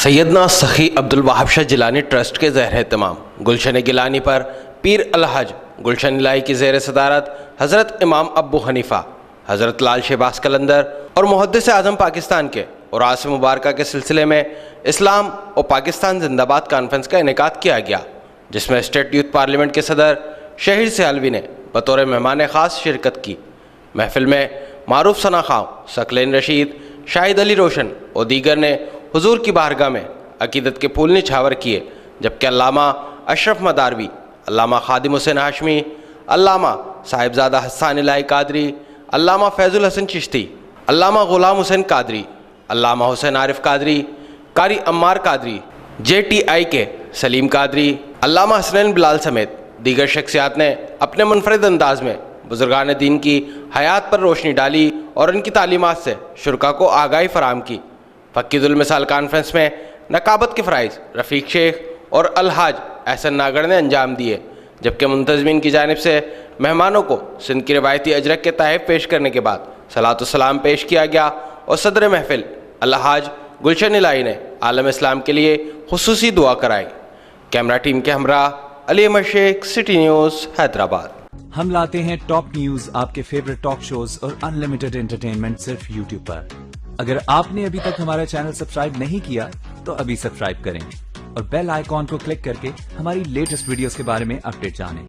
سیدنا سخی عبدالوہاب شاہ جیلانی ٹرسٹ کے زیر اہتمام گلشن گیلانی پر پیر الحج گلشن الہی کی زیر صدارت حضرت امام ابو حنیفہ، حضرت لال شہباز قلندر اور محدث اعظم پاکستان کے اراس مبارکہ کے سلسلے میں اسلام اور پاکستان زندہ باد کانفرنس کا انعقاد کیا گیا، جس میں اسٹیٹ یوتھ پارلیمنٹ کے صدر شہیر سیالوی نے بطور مہمان خاص شرکت کی۔ محفل میں معروف ثنا خواں ثقلین رشید، شاہد علی روشن اور دیگر نے حضور کی بارگاہ میں عقیدت کے پھول نچھاور کیے، جبکہ علامہ اشرف مداروی، علامہ خادم حسین ہاشمی، علامہ صاحبزادہ حسان الہی قادری، علامہ فیض الحسن چشتی، علامہ غلام حسین قادری، علامہ حسین عارف قادری، قاری Ammar Qadri, J T I کے سلیم قادری، علامہ حسنین بلال سمیت دیگر شخصیات نے اپنے منفرد انداز میں بزرگان دین کی حیات پر روشنی ڈالی اور ان کی تعلیمات سے شرکاء کو آگاہی فراہم کی۔ فقید المثال کانفرنس میں نقابت کے فرائض رفیق شیخ اور الحاج احسن ناگڑ نے انجام دیے، جبکہ منتظمین کی جانب سے مہمانوں کو سندھ کی روایتی اجرک کے تحائف پیش کرنے کے بعد صلاۃ السلام پیش کیا گیا اور صدر محفل الحاج گلشن الہی نے عالم اسلام کے لیے خصوصی دعا کرائی۔ کیمرہ ٹیم کے ہمراہ علی احمد شیخ، سٹی نیوز، حیدرآباد۔ ہم لاتے ہیں ٹاپ نیوز، آپ کے فیوریٹ ٹاک شوز اور انلمیٹڈ انٹرٹینمنٹ صرف یوٹیوب پر۔ اگر آپ نے ابھی تک ہمارا چینل سبسکرائب نہیں کیا تو ابھی سبسکرائب کریں اور بیل آئیکن کو کلک کر کے ہماری لیٹسٹ ویڈیوز کے بارے میں اپڈیٹ جانیں۔